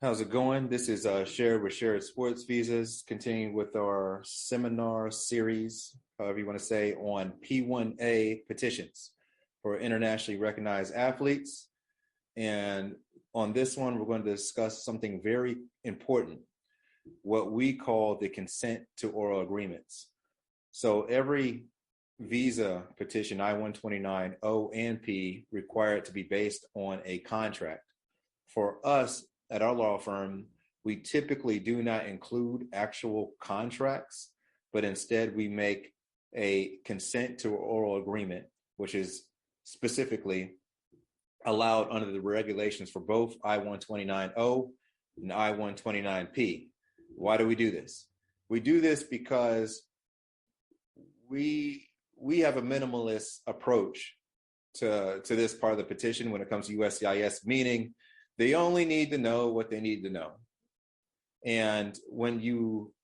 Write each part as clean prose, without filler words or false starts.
How's it going? This is Sherrod with Sherrod Sports Visas, continuing with our seminar series, however you want to say, on P1A petitions for internationally recognized athletes. And on this one, we're going to discuss something very important, what we call the consent to oral agreements. So every visa petition, I-129, O and P, require it to be based on a contract. For us, at our law firm, we typically do not include actual contracts, but instead we make a consent to oral agreement, which is specifically allowed under the regulations for both I-129O and I-129P. Why do we do this? We do this because we have a minimalist approach to this part of the petition when it comes to USCIS, meaning they only need to know what they need to know. And when you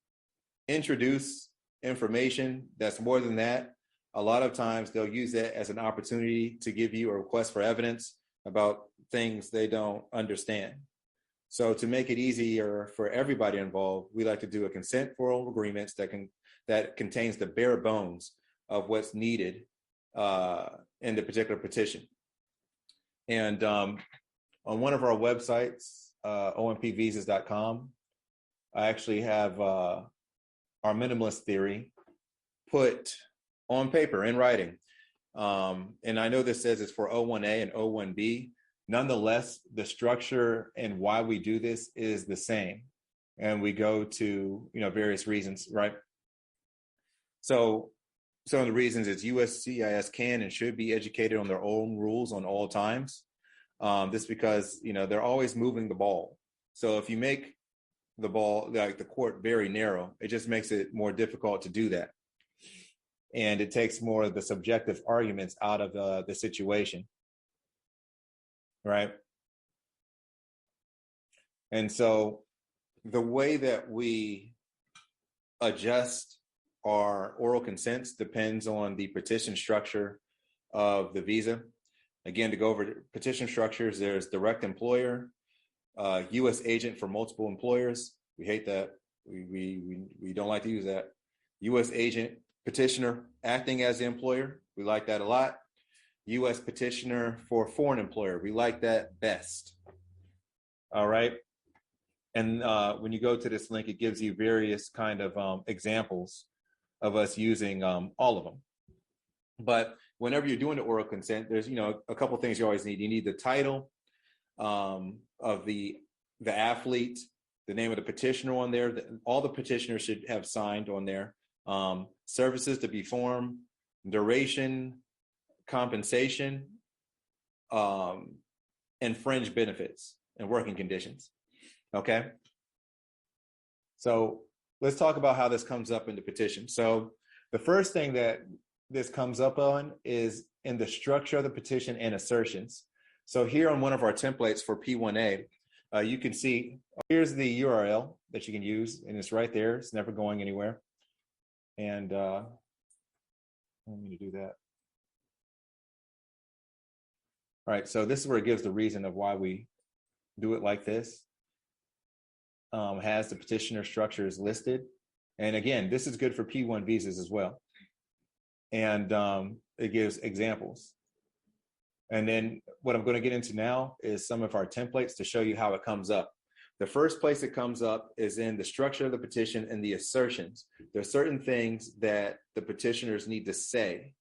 introduce information that's more than that, a lot of times they'll use that as an opportunity to give you a request for evidence about things they don't understand. So to make it easier for everybody involved, we like to do a consent for oral agreements that contains the bare bones of what's needed in the particular petition. And on one of our websites, ompvisas.com, I actually have our minimalist theory put on paper in writing. And I know this says it's for O1A and O1B. Nonetheless, the structure and why we do this is the same. And we go to various reasons, right? So some of the reasons is USCIS can and should be educated on their own rules on all times. This because they're always moving the ball. So if you make the ball, like the court, very narrow, it just makes it more difficult to do that, and it takes more of the subjective arguments out of the situation, right? And so the way that we adjust our oral consents depends on the petition structure of the visa. Again, to go over petition structures, there's direct employer, U.S. agent for multiple employers. We hate that. We don't like to use that. U.S. agent petitioner acting as the employer. We like that a lot. U.S. petitioner for foreign employer. We like that best. All right. And when you go to this link, it gives you various kind of examples of us using all of them. But whenever you're doing the oral consent, there's a couple of things you always need. You need the title of the athlete, the name of the petitioner on there. All the petitioners should have signed on there. Services to be performed, duration, compensation, and fringe benefits and working conditions. Okay. So let's talk about how this comes up in the petition. So the first thing that this comes up on is in the structure of the petition and assertions. So here on one of our templates for P1A, you can see, here's the URL that you can use, and it's right there. It's never going anywhere. And let me do that. All right, so this is where it gives the reason of why we do it like this. Has the petitioner structures listed. And again, this is good for P1 visas as well. And it gives examples. And then what I'm going to get into now is some of our templates to show you how it comes up. The first place it comes up is in the structure of the petition and the assertions. There are certain things that the petitioners need to say,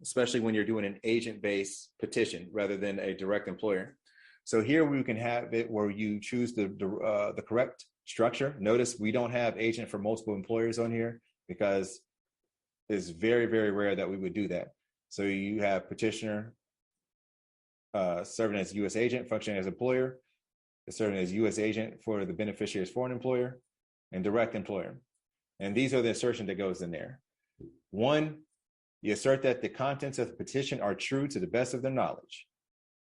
especially when you're doing an agent-based petition rather than a direct employer. So here we can have it where you choose the correct structure. Notice we don't have agent for multiple employers on here because it's very, very rare that we would do that. So you have petitioner serving as U.S. agent, functioning as employer, serving as U.S. agent for the beneficiary's foreign employer, and direct employer. And these are the assertion that goes in there. 1, you assert that the contents of the petition are true to the best of their knowledge.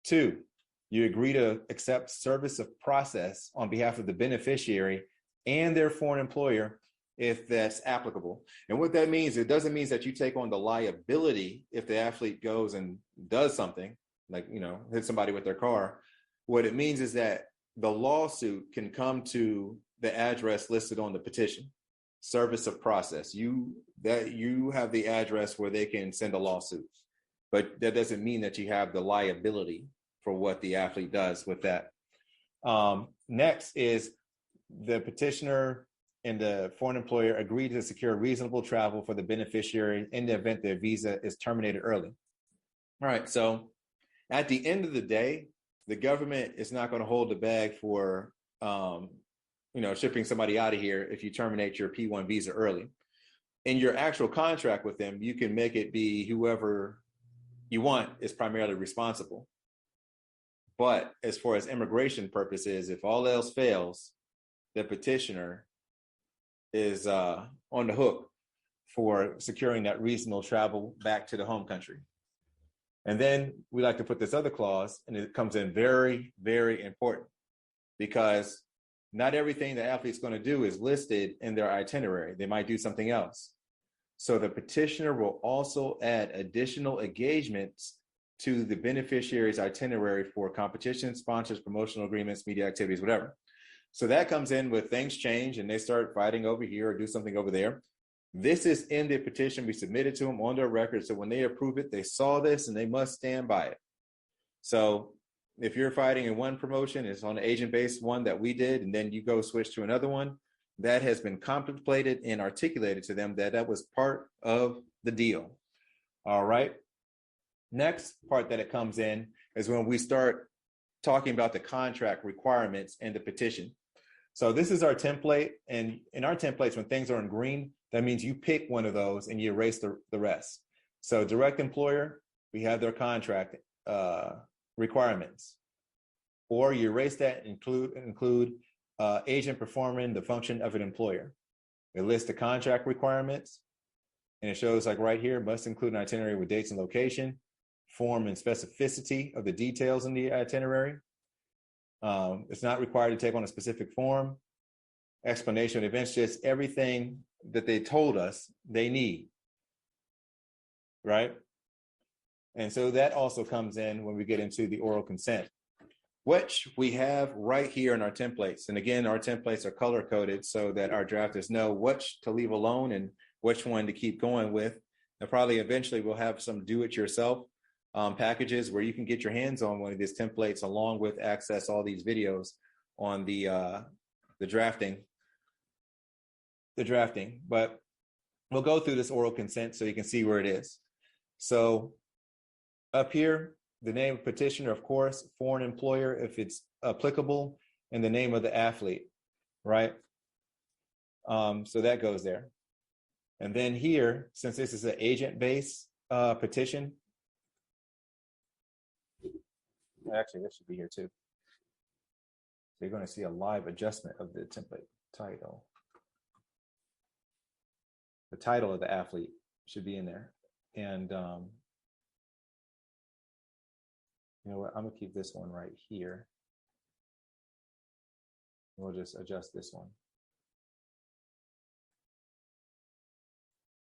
2, you agree to accept service of process on behalf of the beneficiary and their foreign employer if that's applicable. And what that means, it doesn't mean that you take on the liability if the athlete goes and does something, like, hit somebody with their car. What it means is that the lawsuit can come to the address listed on the petition, service of process. You have the address where they can send a lawsuit, but that doesn't mean that you have the liability for what the athlete does with that. Next is the petitioner and the foreign employer agreed to secure reasonable travel for the beneficiary in the event their visa is terminated early. All right, so at the end of the day, the government is not going to hold the bag for shipping somebody out of here if you terminate your P1 visa early. In your actual contract with them, you can make it be whoever you want is primarily responsible. But as far as immigration purposes, if all else fails, the petitioner is on the hook for securing that reasonable travel back to the home country. And then we like to put this other clause, and it comes in very, very important, because not everything the athlete's going to do is listed in their itinerary. They might do something else. So the petitioner will also add additional engagements to the beneficiary's itinerary for competitions, sponsors, promotional agreements, media activities, whatever. So that comes in with things change and they start fighting over here or do something over there. This is in the petition we submitted to them on their record. So when they approve it, they saw this and they must stand by it. So if you're fighting in one promotion, it's on the agent-based one that we did, and then you go switch to another one, that has been contemplated and articulated to them that was part of the deal. All right. Next part that it comes in is when we start talking about the contract requirements and the petition. So this is our template, and in our templates, when things are in green, that means you pick one of those and you erase the rest. So direct employer, we have their contract requirements, or you erase that and include agent performing the function of an employer. It lists the contract requirements, and it shows, like right here, must include an itinerary with dates and location, form and specificity of the details in the itinerary. It's not required to take on a specific form, explanation of events, just everything that they told us they need, right? And so that also comes in when we get into the oral consent, which we have right here in our templates. And again, our templates are color coded so that our drafters know which to leave alone and which one to keep going with. And probably eventually we'll have some do-it-yourself packages where you can get your hands on one of these templates along with access all these videos on the drafting. But we'll go through this oral consent so you can see where it is. So up here, the name of petitioner, of course, foreign employer, if it's applicable, and the name of the athlete, right? So that goes there. And then here, since this is an agent-based petition, actually, this should be here too. So you're going to see a live adjustment of the template title. The title of the athlete should be in there. And you know what, I'm gonna keep this one right here. We'll just adjust this one.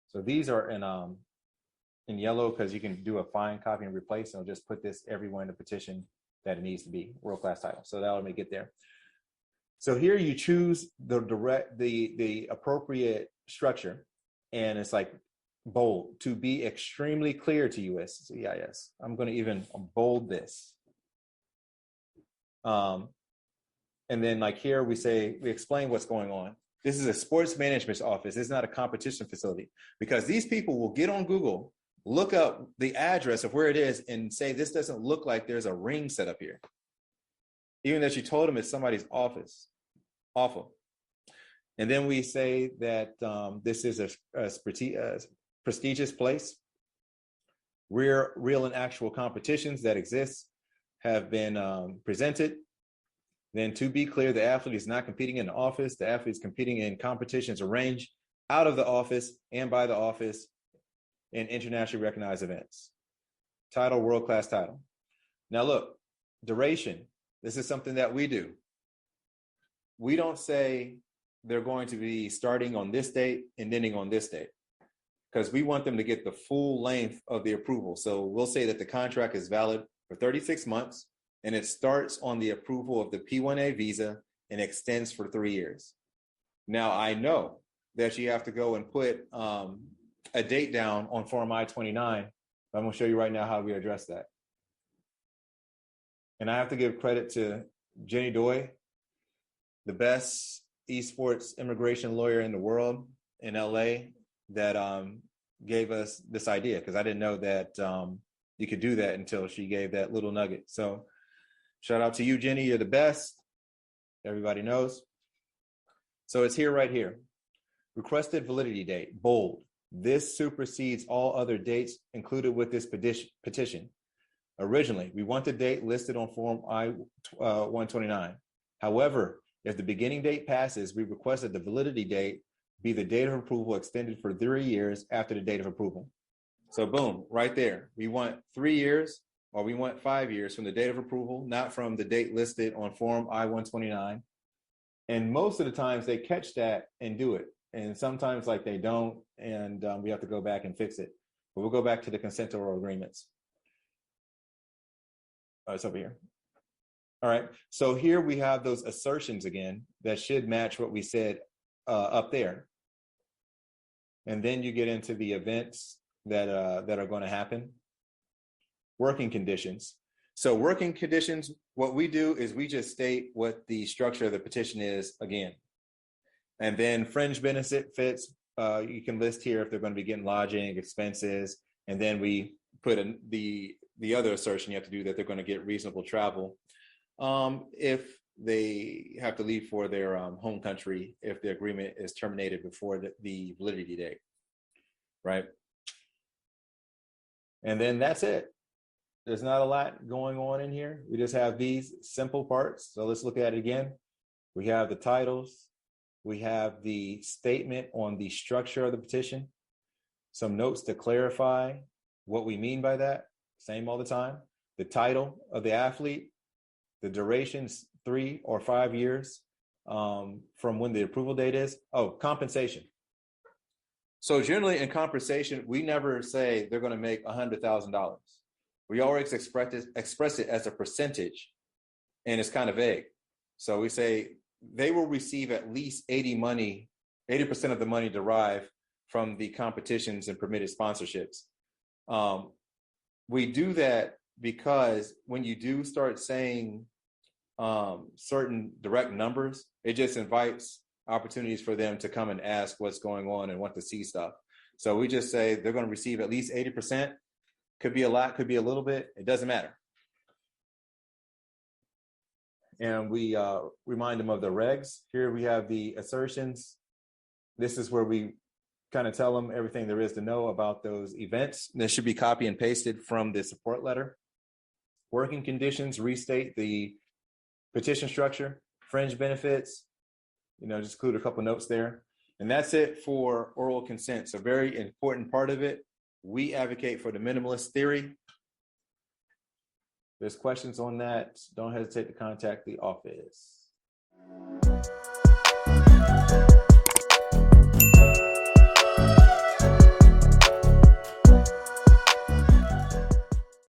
So these are in yellow because you can do a find, copy, and replace. And I'll just put this everywhere in the petition that it needs to be, world-class title. So that'll make it there. So here you choose the appropriate structure, and it's like bold, to be extremely clear to USCIS. I'm going to even bold this. And then like here we explain what's going on. This is a sports management office. It's not a competition facility, because these people will get on Google, look up the address of where it is and say, this doesn't look like there's a ring set up here. Even though you told them it's somebody's office. Awful. And then we say that this is a prestigious place. Real and actual competitions that exist have been presented. Then, to be clear, the athlete is not competing in the office. The athlete is competing in competitions arranged out of the office and by the office in internationally recognized events. Title, world-class title. Now look, duration. This is something that we do. We don't say they're going to be starting on this date and ending on this date, because we want them to get the full length of the approval. So we'll say that the contract is valid for 36 months and it starts on the approval of the P1A visa and extends for 3 years. Now, I know that you have to go and put a date down on Form I-29. I'm going to show you right now how we address that. And I have to give credit to Jenny Doy, the best esports immigration lawyer in the world in LA, that gave us this idea, because I didn't know that you could do that until she gave that little nugget. So shout out to you, Jenny. You're the best. Everybody knows. So it's here, right here. Requested validity date, bold. This supersedes all other dates included with this petition. Originally, we want the date listed on Form I-129. However, if the beginning date passes, we request that the validity date be the date of approval extended for 3 years after the date of approval. So boom, right there. We want 3 years, or we want 5 years from the date of approval, not from the date listed on Form I-129. And most of the times they catch that and do it. And sometimes like they don't, and we have to go back and fix it. But we'll go back to the consent oral agreements. It's over here. All right, so here we have those assertions again that should match what we said up there. And then you get into the events that are going to happen. Working conditions. So working conditions, what we do is we just state what the structure of the petition is again. And then fringe benefits, you can list here if they're going to be getting lodging, expenses, and then we put in the other assertion you have to do, that they're going to get reasonable travel if they have to leave for their home country, if the agreement is terminated before the validity date, right? And then that's it. There's not a lot going on in here. We just have these simple parts. So let's look at it again. We have the titles. We have the statement on the structure of the petition. Some notes to clarify what we mean by that. Same all the time. The title of the athlete, the durations 3 or 5 years from when the approval date is. Oh, compensation. So generally in compensation, we never say they're going to make $100,000. We always express it as a percentage, and it's kind of vague. So we say they will receive at least 80% of the money derived from the competitions and permitted sponsorships. We do that because when you do start saying certain direct numbers, it just invites opportunities for them to come and ask what's going on and want to see stuff. So we just say they're going to receive at least 80%. Could be a lot, could be a little bit. It doesn't matter. And we remind them of the regs. Here we have the assertions. This is where we kind of tell them everything there is to know about those events. This should be copy and pasted from the support letter. Working conditions, restate the petition structure, fringe benefits, just include a couple notes there. And that's it for oral consent. So very important part of it. We advocate for the minimalist theory. If there's questions on that, don't hesitate to contact the office.